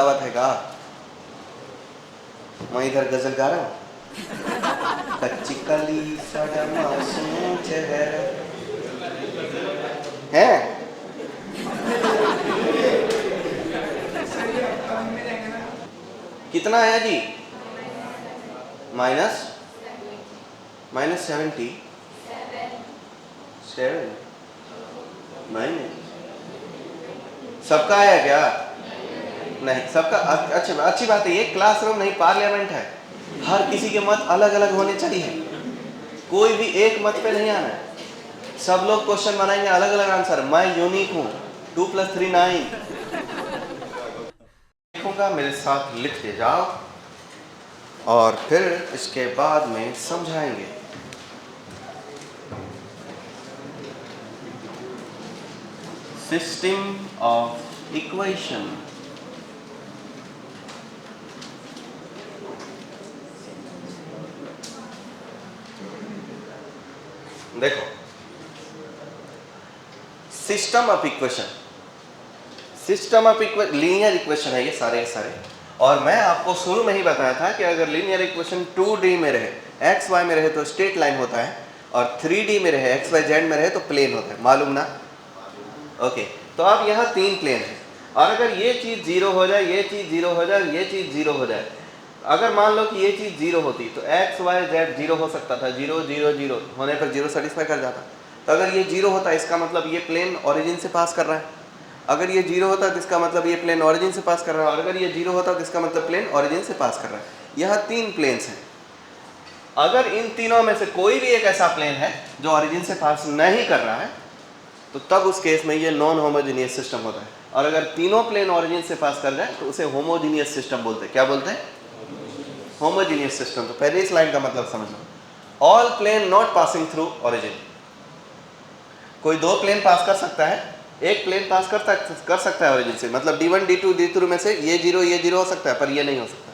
दावत है गा, मैं इधर गजल गा रहा हूँ। कच्ची कली साड़ा मासूम चेहरा है। कितना आया जी? -70 7 नहीं, सबका आया क्या? नहीं सबका। अच्छा अच्छी बात है, ये क्लासरूम नहीं पार्लियामेंट है। हर किसी के मत अलग अलग होने चाहिए, कोई भी एक मत पे नहीं आना है। सब लोग क्वेश्चन बनाएंगे अलग अलग आंसर। मैं यूनिक हूँ, 2 + 3 9। लिखूंगा, मेरे साथ लिखते जाओ और फिर इसके बाद में समझाएंगे। System of equation. देखो, system of equation, system of equation linear equation है ये सारे सारे। और मैं आपको शुरू में ही बताया था कि अगर लीनियर इक्वेशन 2D में रहे, एक्स वाई में रहे तो स्ट्रेट लाइन होता है, और 3D में रहे, एक्स वाई जेड में रहे तो प्लेन होता है। मालूम ना? ओके, तो अब यहाँ 3 प्लेन है, और अगर ये चीज़ 0 हो जाए, ये चीज़ 0 हो जाए, ये चीज़ 0 हो जाए, अगर मान लो कि ये चीज़ 0 होती तो एक्स वाई जेड 0 हो सकता था, 0 0 0 होने पर 0 सेटिस्फाई कर जाता। तो अगर ये 0 होता इसका मतलब ये प्लेन ओरिजिन से पास कर रहा है। अगर ये 0 होता तो इसका मतलब ये प्लेन ओरिजिन से पास कर रहा है, और अगर ये 0 होता तो इसका मतलब प्लेन ओरिजिन से पास कर रहा है। यहाँ 3 प्लेन्स हैं। अगर इन तीनों में से कोई भी एक ऐसा प्लेन है जो ओरिजिन से पास नहीं कर रहा है, तो तब उस केस में ये नॉन होमोजीनियस सिस्टम होता है। और अगर तीनों प्लेन ओरिजिन से पास कर जाए तो उसे होमोजीनियस सिस्टम बोलते हैं। क्या बोलते हैं? Homogeneous system. तो पहले इस लाइन का मतलब समझ लो, all plane not passing through origin. कोई 2 प्लेन पास कर सकता है, एक प्लेन पास कर सकता है ओरिजिन से, मतलब D1 D2 D3 में से ये 0 हो सकता है, पर ये नहीं हो सकता।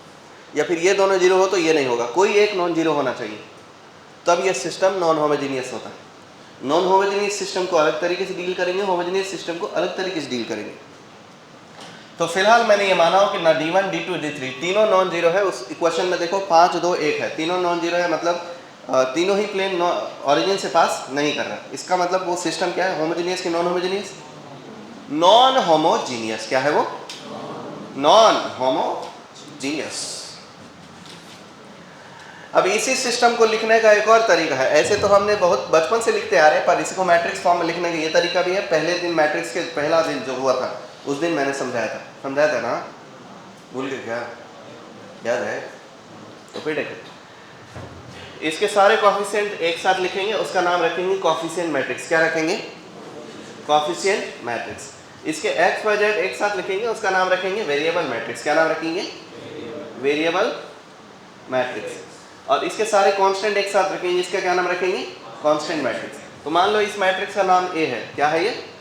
या फिर ये दोनों 0 हो तो ये नहीं होगा, कोई एक नॉन 0 होना चाहिए, तब ये सिस्टम नॉन होमोजीनियस होता है। नॉन होमोजीनियस सिस्टम को अलग तरीके से डील करेंगे, होमोजीनियस सिस्टम को अलग तरीके से डील करेंगे। तो फिलहाल मैंने ये माना हो कि ना D1 D2 D3 तीनों नॉन जीरो है। उस इक्वेशन में देखो 5 2 1 है, तीनों नॉन जीरो है, मतलब तीनों ही प्लेन ओरिजिन से पास नहीं कर रहा। इसका मतलब वो सिस्टम क्या है? होमोजीनियस कि नॉन होमोजीनियस? Non homogeneous. क्या है वो? Non homogeneous. अब इसी सिस्टम को लिखने का एक और तरीका है। ऐसे तो हमने बहुत बचपन से लिखते आ रहे हैं, पर इसको मैट्रिक्स फॉर्म में लिखने का ये तरीका भी है। पहले दिन मैट्रिक्स के पहला दिन जो हुआ था उस दिन मैंने समझाया था ना? भूल गए क्या? याद है? तो फिर देखो, इसके सारे कॉफिशिएंट एक साथ लिखेंगे, उसका नाम रखेंगे कॉफिशिएंट मैट्रिक्स। क्या रखेंगे? Coefficient matrix. इसके एक्स वाई जेड एक साथ लिखेंगे, उसका नाम रखेंगे वेरिएबल मैट्रिक्स। क्या नाम रखेंगे? Variable matrix. और इसके सारे कांस्टेंट एक साथ रखेंगे, इसका क्या नाम रखेंगे? Constant matrix. तो मान लो इस मैट्रिक्स का नाम ए है। क्या है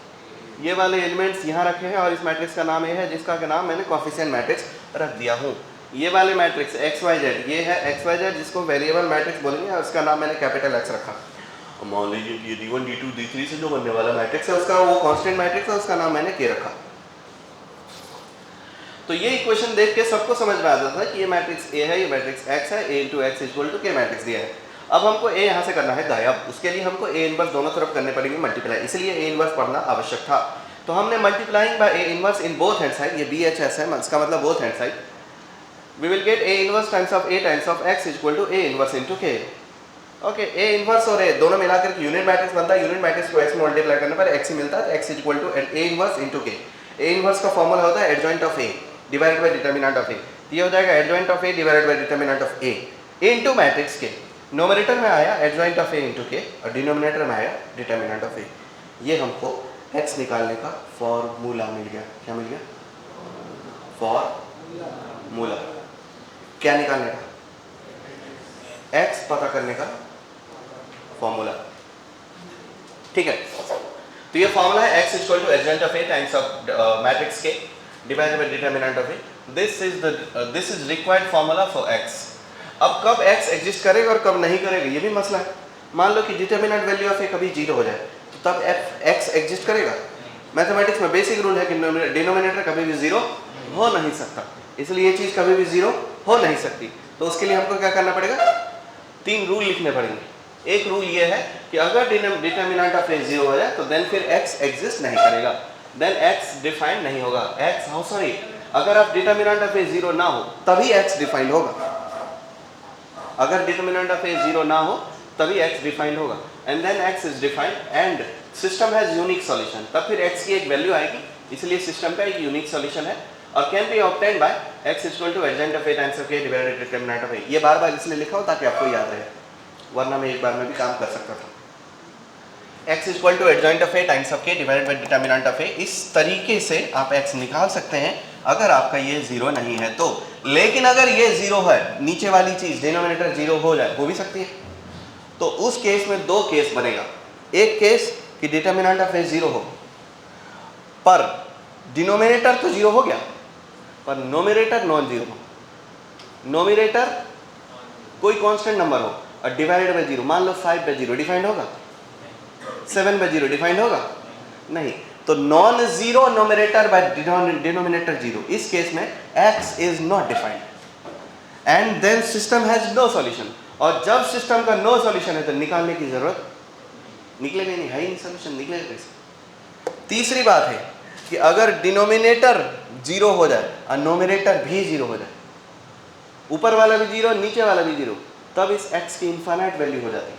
ये वाले एलिमेंट्स यहाँ रखे हैं, और इस मैट्रिक्स का नाम ए है, जिसका नाम मैंने कॉफिशिएंट मैट्रिक्स रख दिया हूँ। ये वाले मैट्रिक्स एक्स वाई जेड, ये है एक्स वाई जेड, जिसको वेरिएबल मैट्रिक्स बोलेंगे, और उसका नाम मैंने कैपिटल एक्स रखा। और मान लीजिए कि ये D1 D2 D3 से जो बनने वाला मैट्रिक्स है, उसका वो कांस्टेंट मैट्रिक्स है, उसका नाम मैंने के रखा। तो ये इक्वेशन देख के सबको समझ में आ जाता है कि ये मैट्रिक्स ए है, ये मैट्रिक्स एक्स है, a × x = k मैट्रिक्स दिया है। अब हमको a यहाँ से करना है गायब, उसके लिए हमको a इनवर्स दोनों तरफ करने पड़ेंगे मल्टीप्लाई, इसलिए a इनवर्स पढ़ना आवश्यक था। तो हमने multiplying by a inverse in both hand side, ये BHS है, इसका मतलब both hand side, we will get a inverse times of a times of x = a inverse × k। Okay, a inverse और a दोनों मिलाकर के यूनिट मैट्रिक्स बनता है। यूनिट मैट्रिक्स को x में मल्टीप्लाई करने पर x ही मिलता है, x = a inverse × k। a inverse का फॉर्मूला होता है adjoint of a divided by determinant of a। ये हो जाएगा adjoint of a divided by determinant of a into matrix के। नोमरेटर में आया एडजॉइंट ऑफ a × k, और डिनोमिनेटर में आया डिटरमिनेंट ऑफ a। ये हमको x निकालने का फॉर्मूला मिल गया। क्या मिल गया? फॉर्मूला। क्या निकालने का? x पता करने का फॉर्मूला। ठीक है, तो ये फॉर्मूला है x = adjoint of a times of matrix के divided by determinant of a। This is required formula for x। अब कब x एग्जिस्ट करेगा और कब नहीं करेगा ये भी मसला है। मान लो कि डिटरमिनेंट वैल्यू ऑफ a कभी 0 हो जाए, तो तब x एग्जिस्ट करेगा? मैथमेटिक्स में बेसिक रूल है कि डिनोमिनेटर कभी भी 0 हो नहीं सकता, इसलिए ये चीज़ कभी भी 0 हो नहीं सकती। तो उसके लिए हमको क्या करना पड़ेगा, 3 रूल लिखने पड़ेंगे। एक रूल ये है कि अगर डिटर्मिनेंट ऑफ ए 0 हो जाए तो देन फिर x एग्जिस्ट नहीं करेगा, देन x डिफाइंड नहीं होगा। अगर आप डिटर्मिनेंट ऑफ ए 0 ना हो तभी x डिफाइंड होगा, अगर डिटर्मिनेंट ऑफ ए 0 ना हो तभी x डिफाइंड होगा। And then x is defined and system has unique solution, तब फिर x की एक वैल्यू आएगी, इसलिए सिस्टम का एक यूनिक सॉल्यूशन है और can be obtained by x equal to adjoint of a times of k divided determinant of a। ये बार बार इसलिए लिखा हो ताकि आपको याद रहे, वरना मैं एक बार में भी काम कर सकता था। x equal to adjoint of a times of k divided by determinant of a, इस तरीके से आप x निकाल सकते हैं अगर आपका ये 0 नहीं है तो। लेकिन अगर ये 0 है, नीचे वाली चीज डिनोमिनेटर 0 हो जाए, हो भी सकती है, तो उस केस में 2 केस बनेगा। एक केस कि डिटर्मिनेंट ऑफ a 0 हो पर डिनोमिनेटर तो 0 हो गया पर नोमिनेटर नॉन 0 हो, नोमिनेटर कोई कांस्टेंट नंबर हो और डिवाइडेड बाय 0, मान लो 5 बाय 0 डिफाइंड होगा, 7 बाय 0 डिफाइंड होगा नहीं, तो नॉन 0 नोमिनेटर बाय डिनोमिनेटर 0, इस केस में x is not defined and then system has no solution. और जब सिस्टम का नो सॉल्यूशन है तो निकालने की जरूरत निकलेगा नहीं, है ही नहीं सॉल्यूशन, निकलेगा कैसे। तीसरी बात है कि अगर डिनोमिनेटर 0 हो जाए और नोमिनेटर भी 0 हो जाए, ऊपर वाला भी 0 नीचे वाला भी 0, तब इस x की इनफाइनाइट वैल्यू हो जाती है।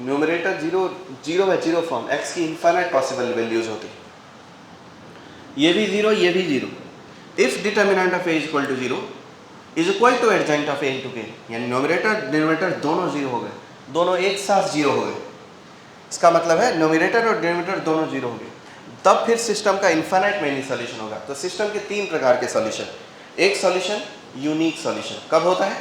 न्यूमरेटर 0 बाय 0 फॉर्म, x की इनफाइनाइट पॉसिबल वैल्यूज होती है, ये भी 0 ये भी 0। If determinant of a equal to 0 is equal to adjoint of a into k, यानी न्यूमरेटर डिनोमिनेटर दोनों 0 हो गए, दोनों एक साथ 0 हो गए, इसका मतलब है न्यूमरेटर और डिनोमिनेटर दोनों 0 हो गए, तब फिर सिस्टम का इनफाइनाइट मेनी सॉल्यूशन होगा। तो सिस्टम के 3 प्रकार के सॉल्यूशन, एक सॉल्यूशन यूनिक सॉल्यूशन कब होता है,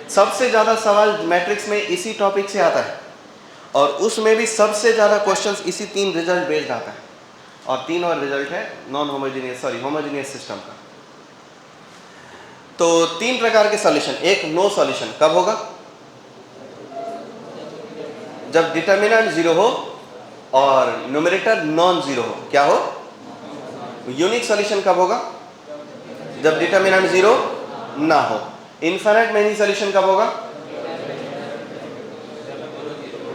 सबसे ज़्यादा सवाल मैट्रिक्स में इसी टॉपिक से आता है और उसमें भी सबसे ज़्यादा क्वेश्चंस इसी 3 रिजल्ट बेस्ड आता है, और 3 और रिजल्ट है होमोजेनियस सिस्टम का। तो 3 प्रकार के सॉल्यूशन, एक नो सॉल्यूशन कब होगा, जब डिटर्मिनेंट 0 हो और न्यूमरेटर नॉन 0 हो, क्या हो। यूनिक सॉल्यूशन कब होगा, जब डिटर्मिनेंट 0 ना हो। इनफाइनाइट मेनी सॉल्यूशन कब होगा,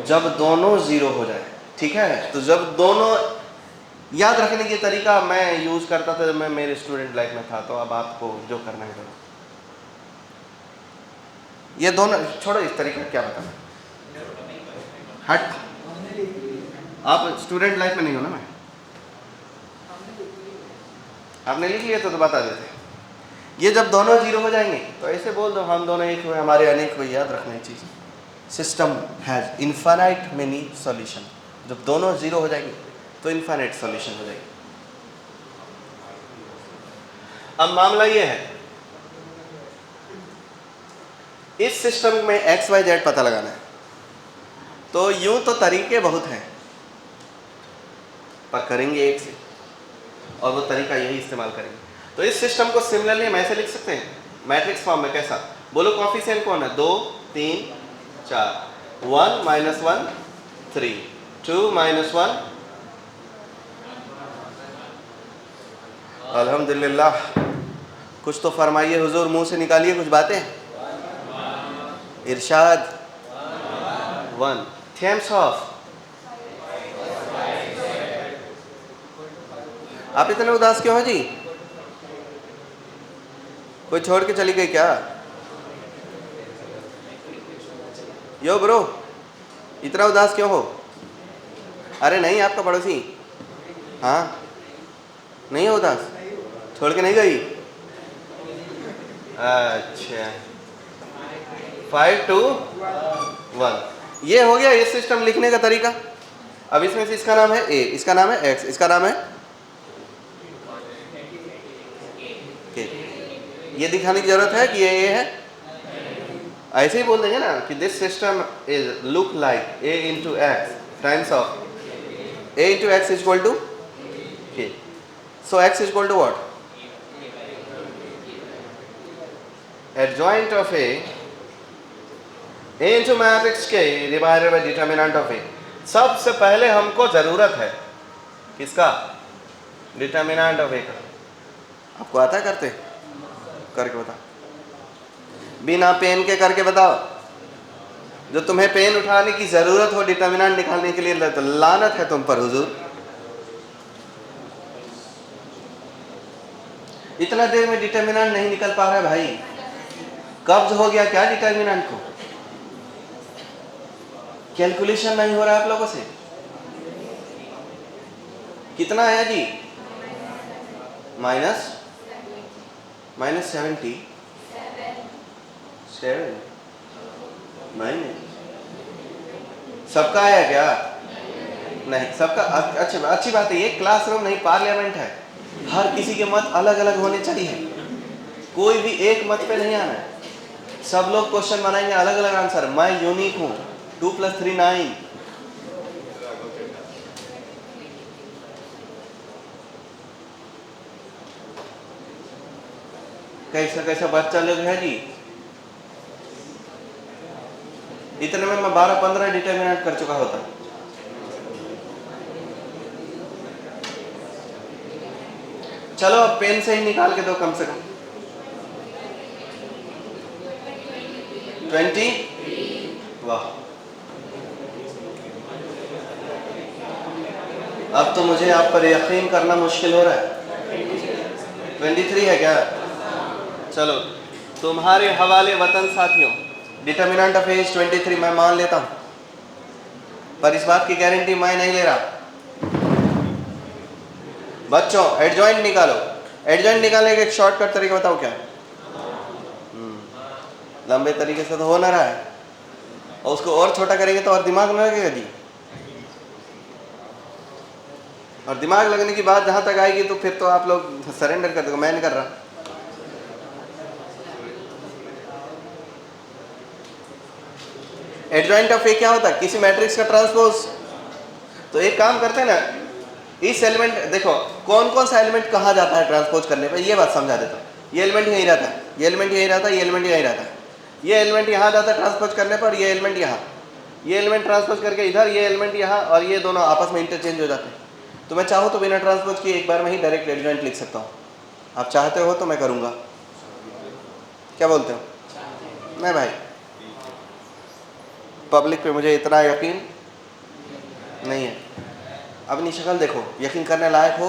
जब दोनों 0 हो जाए, ठीक है। तो जब दोनों, याद रखने की तरीका मैं यूज करता था जब मैं मेरे स्टूडेंट लाइफ में था, तो अब आपको जो करना है करो। ये दोनों छोड़ो, इस तरीके क्या बताना, हट, आप स्टूडेंट लाइफ में नहीं हो ना, मैं आपने लिख लिया तो बता देते। ये जब दोनों 0 हो जाएंगे तो ऐसे बोल दो हम दोनों एक हुए, हमारे अनेक हुए। याद रखना चीज़, system has infinite many solution, जब दोनों 0 हो जाएंगे तो इनफाइनाइट सॉल्यूशन हो जाएगी। अब मामला ये है, इस सिस्टम में x y z पता लगाना है, तो यूं तो तरीके बहुत हैं पर करेंगे एक से, और वो तरीका यही इस्तेमाल करेंगे। तो इस सिस्टम को सिमिलरली हम ऐसे लिख सकते हैं मैट्रिक्स फॉर्म में, कैसा, बोलो कोएफिशिएंट कौन है, 2 3 4, 1 -1 3, 2 -1, अल्हम्दुलिल्लाह। कुछ तो फरमाइए हुजूर, मुंह से निकालिए कुछ बातें, इरशाद 1, थैम्स ऑफ। आप इतने उदास क्यों हो जी, कोई छोड़ के चली गई क्या, यो ब्रो इतना उदास क्यों हो। अरे नहीं, आपका पड़ोसी, हाँ नहीं हो उदास, छोड़ के नहीं गई, अच्छा 5 2 1, ये हो गया इस सिस्टम लिखने का तरीका। अब इसमें से इसका नाम है a, इसका नाम है x, इसका नाम है k। ये दिखाने की जरूरत है कि ये a है, ऐसे ही बोल देंगे ना कि this system is look like a into x times of a into x is equal to k। So x is equal to what, adjoint of a into matrix k divided by determinant of a। सबसे पहले हमको जरूरत है किसका, determinant of a का। आपको आता है करते? करके बताओ, बिना पेन के करके बताओ। जो तुम्हें पेन उठाने की जरूरत हो डिटर्मिनेंट निकालने के लिए, तो लानत है तुम पर हुजूर। इतना देर में डिटर्मिनेंट नहीं निकल पा रहा है भाई, कब्ज हो गया क्या डिटर्मिनेंट को? कैलकुलेशन नहीं हो रहा है आप लोगों से। कितना आया जी? माइनस 70 7 नहीं, सबका आया क्या? नहीं सबका। अच्छा अच्छी बात है, ये क्लासरूम नहीं पार्लियामेंट है, हर किसी के मत अलग अलग होने चाहिए, कोई भी एक मत पे नहीं आना है। सब लोग क्वेश्चन बनाएंगे अलग अलग आंसर। मैं यूनिक हूँ, 2 + 3 9। कैसा कैसा बच्चा लोग है जी। इतने में मैं 12-15 डिटर्मिनेंट कर चुका होता। चलो अब पेन से ही निकाल के दो कम से कम। 20। वाह, अब तो मुझे आप पर यकीन करना मुश्किल हो रहा है। 23 है क्या? चलो तुम्हारे हवाले वतन साथियों, डिटर्मिनेंट ऑफ एज 23 मैं मान लेता हूं, पर इस बात की गारंटी मैं नहीं ले रहा। बच्चों एडजॉइंट निकालो। एडजॉइंट निकालने का एक शॉर्टकट तरीका बताओ क्या? लंबे तरीके से तो हो ना रहा है, और उसको और छोटा करेंगे तो और दिमाग में लगेगा जी, और दिमाग लगने की बात जहां तक आएगी तो फिर तो आप लोग सरेंडर कर दोगे, मैं नहीं कर रहा। एडजॉइंट ऑफ ए क्या होता है? किसी मैट्रिक्स का ट्रांसपोज। तो एक काम करते हैं ना, इस एलिमेंट देखो कौन कौन सा एलिमेंट कहा जाता है ट्रांसपोज करने पर, ये बात समझा देता हूँ। ये एलिमेंट यहीं रहता है, ये एलिमेंट यहीं रहता है, ये एलिमेंट यहीं रहता है, ये एलिमेंट यहाँ जाता है ट्रांसपोज करने पर, ये एलिमेंट यहाँ, ये एलिमेंट ट्रांसपोज करके इधर, ये एलिमेंट यहाँ, और ये दोनों आपस में इंटरचेंज हो जाते हैं। तो मैं चाहूँ तो बिना ट्रांसपोज किए एक बार में ही डायरेक्ट एडजॉइंट लिख सकता हूँ। आप चाहते हो तो मैं करूँगा, क्या बोलते हो? नहीं भाई, पब्लिक पे मुझे इतना यकीन नहीं है। अपनी शक्ल देखो, यकीन करने लायक हो?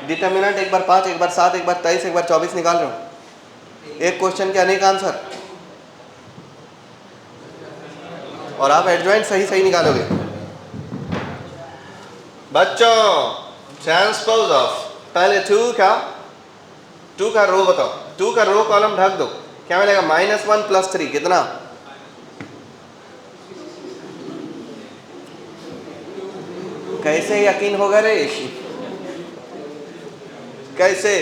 डिटर्मिनेंट एक बार 5, एक बार 7, एक बार 23, एक बार 24 निकाल रहे हो, एक क्वेश्चन के अनेक आंसर, और आप एडजॉइंट सही सही निकालोगे। बच्चों ट्रांसपोज ऑफ, पहले 2 का रो बताओ, 2 का रो कॉलम ढक दो, क्या मिलेगा? -1 + 3 कितना? कैसे यकीन होगा रे? कैसे?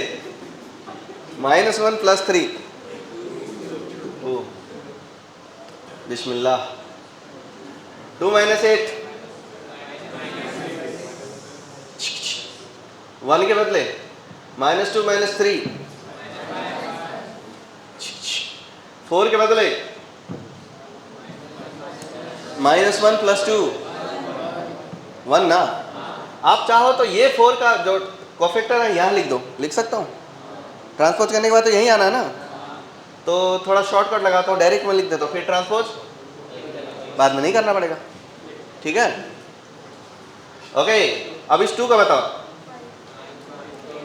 -1 + 3। ओ बिस्मिल्लाह। 2 - 8, 1 के बदले -2 - 3, 4 के बदले -1 + 2 1 ना। आप चाहो तो ये 4 का जो कोफैक्टर है यहाँ लिख दो, लिख सकता हूँ। ट्रांसपोज करने के बाद तो यहीं आना है ना, तो थोड़ा शॉर्टकट लगाता हूँ, डायरेक्ट में लिख देता हूँ, फिर ट्रांसपोज बाद में नहीं करना पड़ेगा। ठीक है, ओके। अब इस 2 का बताओ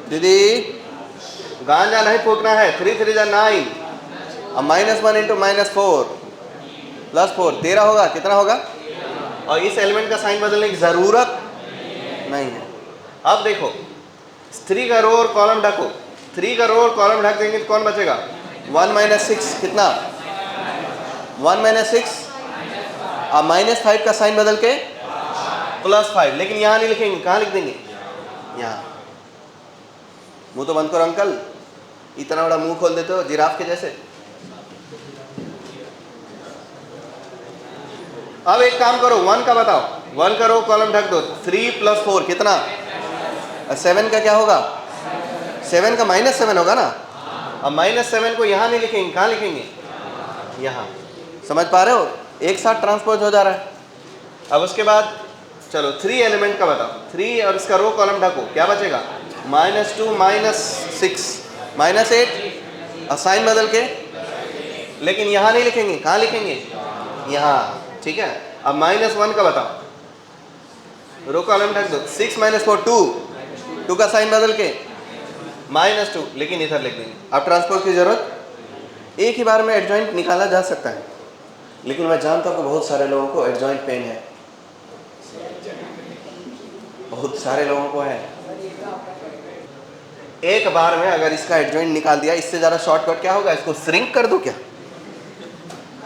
दीदी, गांजा नहीं फूकना है। 3 3 9, अब -1 × -4 + 4 13 होगा, कितना होगा? और इस एलिमेंट का साइन बदलने की जरूरत नहीं है। अब देखो 3 का रो और कॉलम ढको, 3 का रो और कॉलम ढक देंगे तो कौन बचेगा? 1 - 6 कितना? 1 - 6, अब -5 का साइन बदल के +5, लेकिन यहाँ नहीं लिखेंगे, कहाँ लिख देंगे? यहाँ। मुंह तो बंद करो अंकल, इतना बड़ा मुंह खोल देते हो जिराफ के जैसे। अब एक काम करो, 1 का बताओ, 1 का रो कॉलम ढक दो, 3 + 4 कितना? 7 का क्या होगा? 7 का -7 होगा ना। अब -7 को यहाँ नहीं लिखेंगे, कहाँ लिखेंगे? यहाँ। समझ पा रहे हो? एक साथ ट्रांसपोज हो जा रहा है। अब उसके बाद चलो 3 एलिमेंट का बताओ, 3 और इसका रो कॉलम ढको, क्या बचेगा? -2 -6 -8 और साइन बदल के, लेकिन यहाँ नहीं लिखेंगे, कहाँ लिखेंगे? यहाँ, ठीक है। अब -1 का बताओ, रो कॉलम ढक दो। 6 - 4 2 का साइन बदल के -2, लेकिन इधर लिख देंगे। अब ट्रांसपोज की जरूरत, एक ही बार में एडजॉइंट निकाला जा सकता है, लेकिन मैं जानता हूँ कि बहुत सारे लोगों को एडजॉइंट पेन है, बहुत सारे लोगों को है। एक बार में अगर इसका एडजॉइंट निकाल दिया, इससे ज़्यादा शॉर्टकट क्या होगा? इसको श्रिंक कर दो क्या?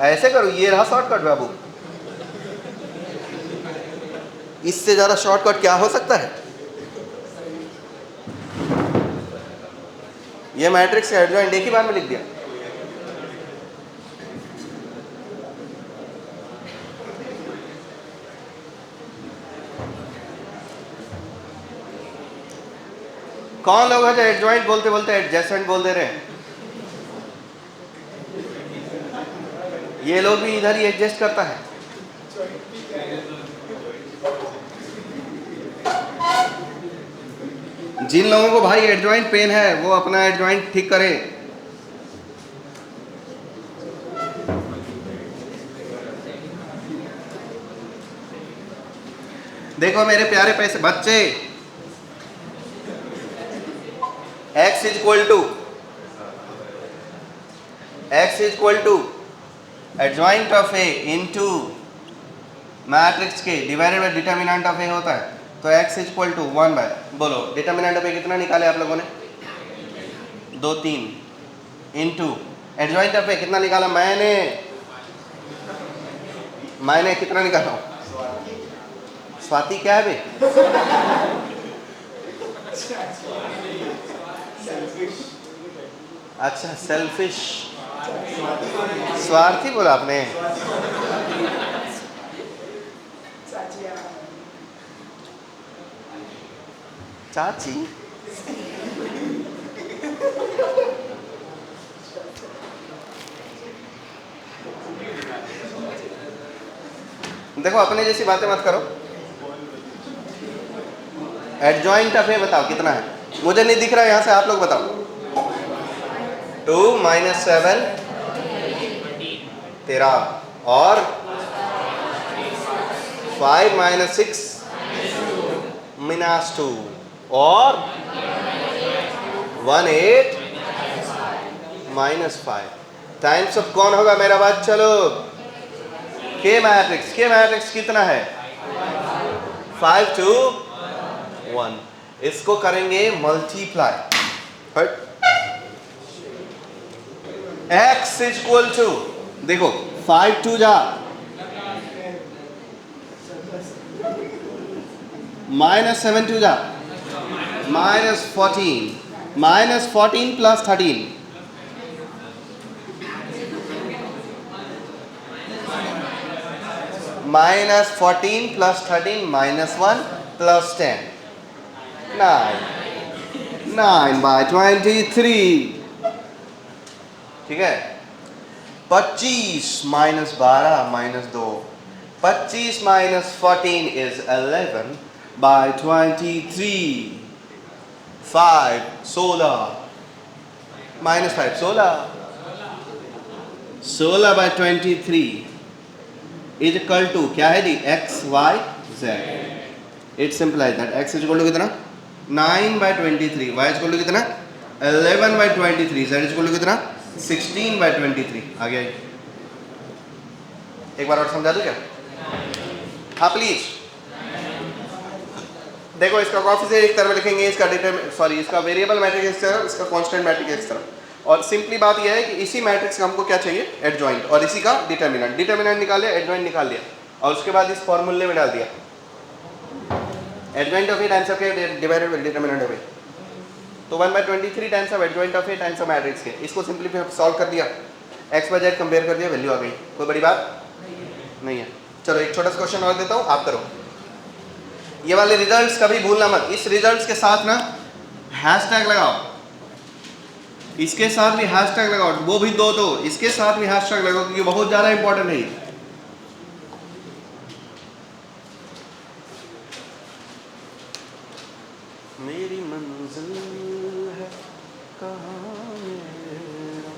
ऐसे करो, ये रहा शॉर्टकट बाबू। इससे ज़्यादा शॉर्टकट क्या हो सकता है? ये मैट्रिक्स का एडजॉइंट एक ही बार में लिख दिया। कौन लोग है जो एडजॉइंट बोलते बोलते एडजेसेंट बोल दे रहे हैं? ये लोग भी इधर ही एडजस्ट करता है। जिन लोगों को भाई एडजॉइंट पेन है वो अपना एडजॉइंट ठीक करे। देखो मेरे प्यारे पैसे बच्चे, x is equal to adjoint of A into matrix के divided by determinant of A होता है। तो x is equal to 1 by, बोलो डिटरमिनेंट ऑफ ए कितना निकाले आप लोगों ने? 2 3 इनटू एडजॉइंट ऑफ ए कितना निकाला? मैंने कितना निकाला? स्वाति क्या है बे? अच्छा सेल्फिश, स्वार्थी बोला आपने। चाची देखो अपने जैसी बातें मत करो। एडजॉइंट ऑफ ए बताओ कितना है? मुझे नहीं दिख रहा है यहां से, आप लोग बताओ। 2 - 7 13 और 5 - 6 -2 और 1 8 -5 टाइम्स ऑफ कौन होगा मेरा बात? चलो के मैट्रिक्स कितना है? 5 to 1। इसको करेंगे multiply. x is equal to, देखो 5 2 जा -7 2 जा -14 -14 प्लस 13 -14 प्लस 13 -1 प्लस 10 9 बाय 23, ठीक है। 25 - 12 - 2, 25 - 14 is 11 by 23, 5 16 -5 16 by 23 is equal to क्या है जी? x y z। It's simple है that. x is equal to कितना? 9 by 23, y is equal to कितना? 11 by 23, z is equal to कितना? 16 by 23। आ गया? एक बार और समझा दूं क्या? हाँ प्लीज। देखो इसका कोएफिशिएंट एक तरफ लिखेंगे, इसका वेरिएबल मैट्रिक्स इस तरफ, इसका कांस्टेंट मैट्रिक्स इस तरफ। और सिंपली बात यह है कि इसी मैट्रिक्स का हमको क्या चाहिए? एडजॉइंट, और इसी का डिटरमिनेंट निकाल लिया, एडजॉइंट निकाल लिया, और उसके बाद इस फॉर्मूले में डाल दिया adjoint of A times of A divided by determinant of A. तो 1 by 23 times of adjoint of A times of matrix के। इसको सिंपली सॉल्व कर दिया, x y z कंपेयर कर दिया, वैल्यू आ गई। कोई बड़ी बात नहीं है। चलो एक छोटा सा क्वेश्चन और देता हूँ, आप करो। ये वाले रिजल्ट्स कभी भूलना मत। इस रिजल्ट्स के साथ ना हैशटैग लगाओ, इसके साथ भी हैशटैग लगाओ, वो भी दो, इसके साथ भी हैशटैग लगाओ, क्योंकि बहुत ज़्यादा इंपॉर्टेंट है ये। मेरी मंजिल है कहाँ मेरा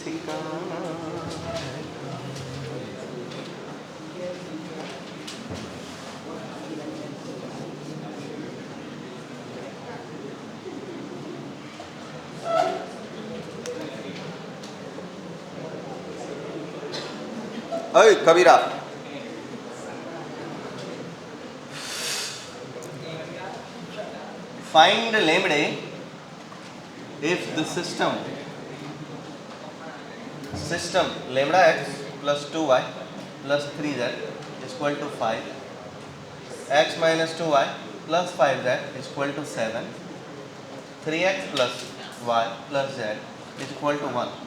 ठिकाना है। ओए कबीरा, find lambda if the system lambda x plus 2y plus 3z is equal to 5, x minus 2y plus 5z is equal to 7, 3x plus y plus z is equal to 1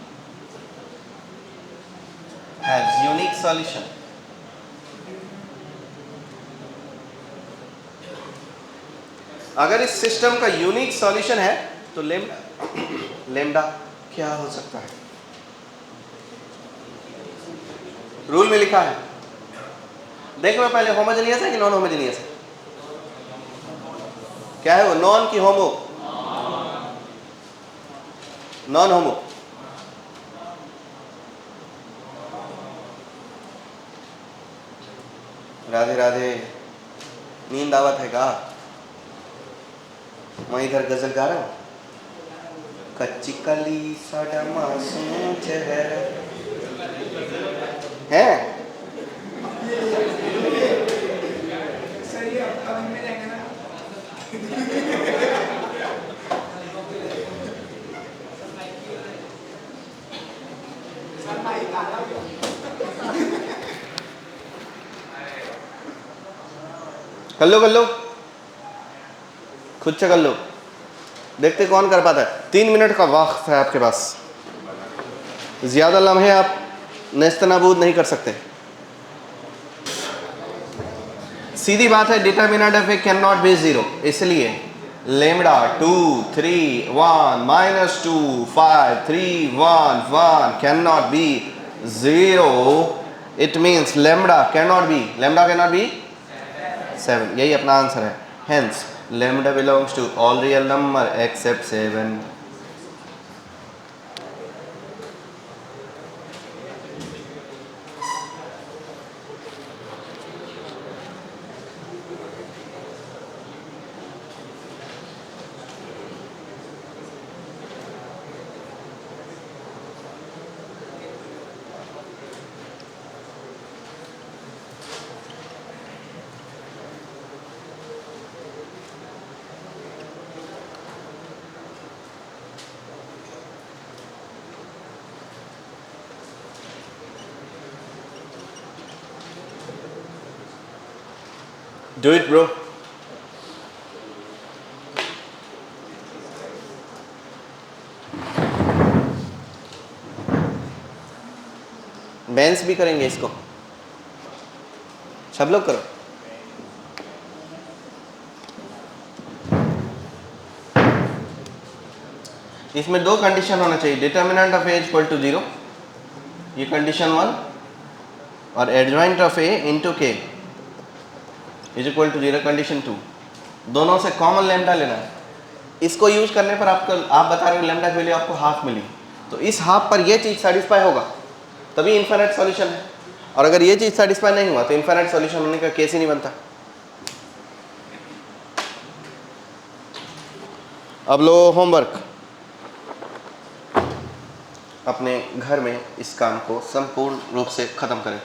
has unique solution. अगर इस system का unique solution है तो lambda क्या हो सकता है? Rule में लिखा है, देख लो पहले, होमोजेनियस है कि नॉन होमोजेनियस है? क्या है वो? नॉन की होमो? नॉन होमो। राधे राधे, नींद आवत है का? मैं इधर गजल गा रहा हूँ। कच्ची कली साडा मासूम चेहरा है। कर लो, खुद से कर लो, देखते कौन कर पाता है। 3 मिनट का वक्त है आपके पास, ज्यादा लम्हे आप नेस्तनाबूद नहीं कर सकते। सीधी बात है, determinant of A can not be 0, इसलिए lambda 2 3 1 minus 2 5 3 1 1 can not be 0। It means lambda can not be 7। यही अपना आंसर है। Hence lambda belongs to all real number except 7. Do it, bro. बेंस भी करेंगे इसको, सब लोग करो। इसमें 2 कंडीशन होना चाहिए, determinant of A equal to 0, ये कंडीशन 1, और adjoint of A into k is equal to 0 condition 2। दोनों से कॉमन लैम्डा लेना है। इसको यूज करने पर आप बता रहे हो लैम्डा की वैल्यू आपको हाफ मिली, तो इस हाफ पर ये चीज सेटिस्फाई होगा तभी इनफाइनाइट सॉल्यूशन है, और अगर ये चीज सेटिस्फाई नहीं हुआ तो इनफाइनाइट सॉल्यूशन होने का केस ही नहीं बनता। अब लो होमवर्क, अपने घर में इस काम को संपूर्ण रूप से खत्म करें।